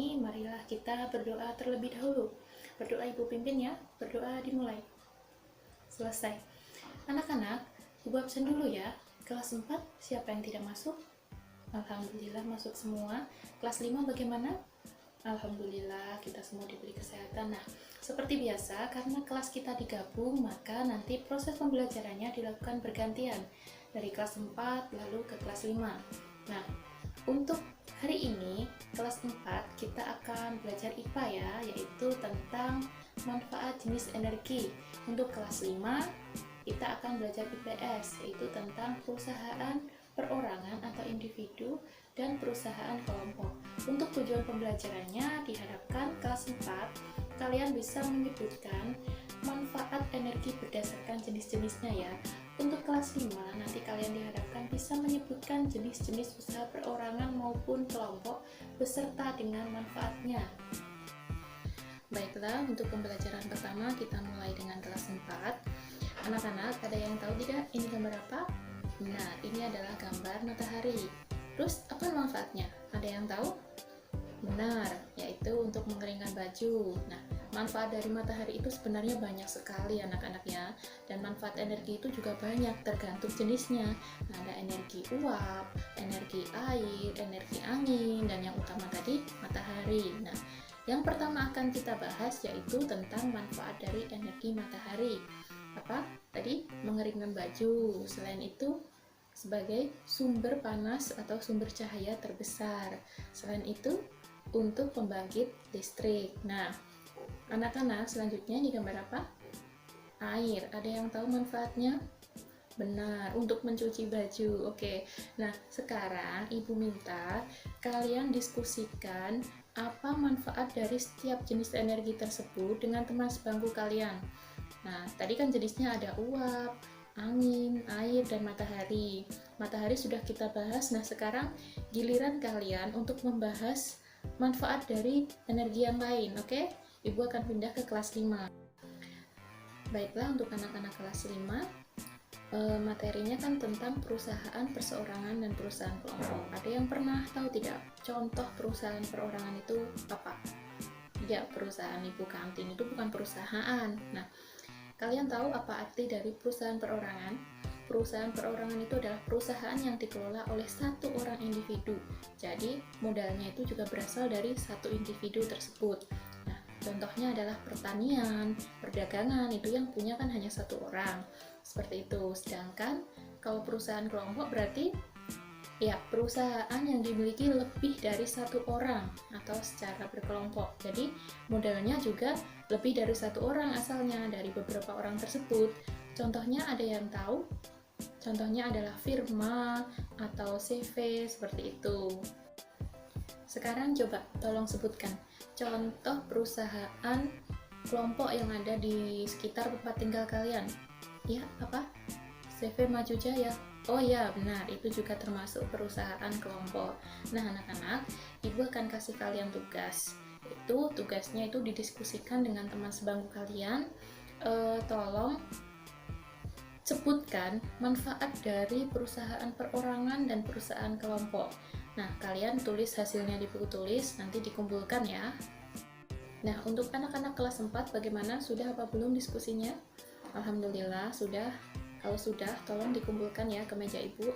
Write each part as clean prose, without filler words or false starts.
ini, marilah kita berdoa terlebih dahulu. Berdoa Ibu pimpin ya, berdoa dimulai. Selesai. Anak-anak, Ibu absen dulu ya. Kelas 4, siapa yang tidak masuk? Alhamdulillah masuk semua. Kelas 5 bagaimana? Alhamdulillah kita semua diberi kesehatan. Nah, seperti biasa, karena kelas kita digabung, maka nanti proses pembelajarannya dilakukan bergantian. Dari kelas 4 lalu ke kelas 5. Nah, untuk hari ini, kelas 4, kita akan belajar IPA ya, yaitu tentang manfaat jenis energi. Untuk kelas 5, kita akan belajar IPS, yaitu tentang perusahaan perorangan atau individu dan perusahaan kelompok. Untuk tujuan pembelajarannya, diharapkan kelas 4, kalian bisa menyebutkan manfaat energi berdasarkan jenis-jenisnya ya. Untuk kelas 5, nanti kalian diharapkan bisa menyebutkan jenis-jenis usaha perorangan maupun kelompok beserta dengan manfaatnya. Baiklah, untuk pembelajaran pertama kita mulai dengan kelas 4. Anak-anak, ada yang tahu tidak ini gambar apa? Nah, ini adalah gambar matahari. Terus, apa manfaatnya? Ada yang tahu? Benar, yaitu untuk mengeringkan baju. Nah, manfaat dari matahari itu sebenarnya banyak sekali anak-anak ya. Dan manfaat energi itu juga banyak, tergantung jenisnya. Nah, ada energi uap, energi air, energi angin, dan yang utama tadi matahari. Nah, yang pertama akan kita bahas yaitu tentang manfaat dari energi matahari. Apa? Tadi mengeringkan baju. Selain itu, sebagai sumber panas atau sumber cahaya terbesar. Selain itu, untuk pembangkit listrik. Nah, anak-anak, selanjutnya di gambar apa? Air. Ada yang tahu manfaatnya? Benar, untuk mencuci baju. Oke. Nah, sekarang Ibu minta kalian diskusikan apa manfaat dari setiap jenis energi tersebut dengan teman sebangku kalian. Nah, tadi kan jenisnya ada uap, angin, air, dan matahari. Matahari sudah kita bahas. Nah, sekarang giliran kalian untuk membahas manfaat dari energi yang lain. Oke? Ibu akan pindah ke kelas 5. Baiklah, untuk anak-anak kelas 5, materinya kan tentang perusahaan perseorangan dan perusahaan kelompok. Ada yang pernah tahu tidak contoh perusahaan perorangan itu apa? Ya, perusahaan ibu kantin itu bukan perusahaan. Nah, kalian tahu apa arti dari perusahaan perorangan? Perusahaan perorangan itu adalah perusahaan yang dikelola oleh satu orang individu. Jadi, modalnya itu juga berasal dari satu individu tersebut. Nah, contohnya adalah pertanian, perdagangan, itu yang punya kan hanya satu orang. Seperti itu. Sedangkan kalau perusahaan kelompok berarti ya perusahaan yang dimiliki lebih dari satu orang atau secara berkelompok. Jadi modalnya juga lebih dari satu orang asalnya dari beberapa orang tersebut. Contohnya ada yang tahu? Contohnya adalah firma atau CV seperti itu. Sekarang coba tolong sebutkan contoh perusahaan kelompok yang ada di sekitar tempat tinggal kalian. Ya, apa? CV Maju Jaya. Oh ya, benar, itu juga termasuk perusahaan kelompok. Nah, anak-anak, Ibu akan kasih kalian tugas. Tugasnya itu didiskusikan dengan teman sebangku kalian. Tolong sebutkan manfaat dari perusahaan perorangan dan perusahaan kelompok. Nah, kalian tulis hasilnya di buku tulis, nanti dikumpulkan ya. Nah, untuk anak-anak kelas 4 bagaimana? Sudah apa belum diskusinya? Alhamdulillah, sudah. Kalau sudah, tolong dikumpulkan ya ke meja Ibu.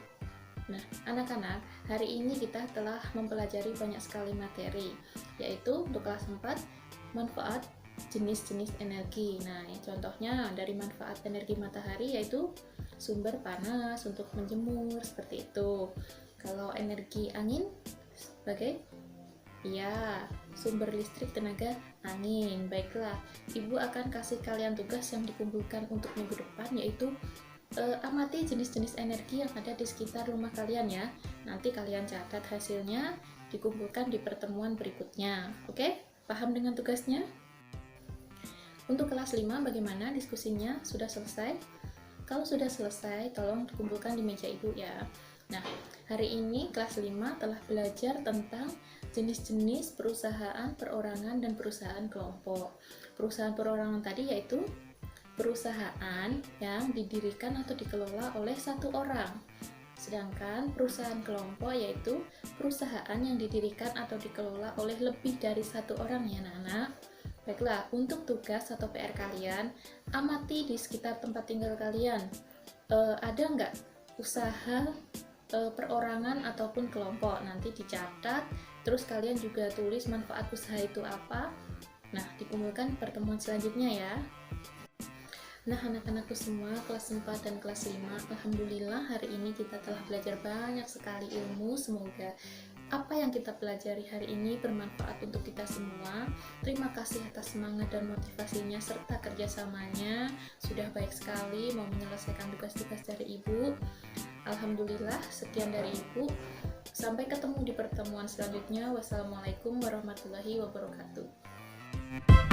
Nah, anak-anak, hari ini kita telah mempelajari banyak sekali materi, yaitu untuk kelas 4, manfaat jenis-jenis energi. Nah, contohnya dari manfaat energi matahari yaitu sumber panas untuk menjemur, seperti itu. Kalau energi angin sebagai sumber listrik tenaga angin. Baiklah, Ibu akan kasih kalian tugas yang dikumpulkan untuk minggu depan, yaitu amati jenis-jenis energi yang ada di sekitar rumah kalian ya. Nanti kalian catat hasilnya, dikumpulkan di pertemuan berikutnya. Oke? Paham dengan tugasnya? Untuk kelas 5 bagaimana diskusinya? Sudah selesai? Kalau sudah selesai, tolong dikumpulkan di meja Ibu ya. Nah, hari ini kelas 5 telah belajar tentang jenis-jenis perusahaan perorangan dan perusahaan kelompok. Perusahaan perorangan tadi yaitu perusahaan yang didirikan atau dikelola oleh satu orang. Sedangkan perusahaan kelompok yaitu perusahaan yang didirikan atau dikelola oleh lebih dari satu orang ya anak-anak. Baiklah, untuk tugas atau PR kalian, amati di sekitar tempat tinggal kalian. Ada nggak usaha perorangan ataupun kelompok? Nanti dicatat, terus kalian juga tulis manfaat usaha itu apa. Nah, dikumpulkan pertemuan selanjutnya ya. Nah, anak-anakku semua kelas 4 dan kelas 5, alhamdulillah hari ini kita telah belajar banyak sekali ilmu. Semoga apa yang kita pelajari hari ini bermanfaat untuk kita semua. Terima kasih atas semangat dan motivasinya serta kerjasamanya. Sudah baik sekali mau menyelesaikan tugas-tugas dari Ibu. Alhamdulillah, sekian dari Ibu. Sampai ketemu di pertemuan selanjutnya. Wassalamualaikum warahmatullahi wabarakatuh.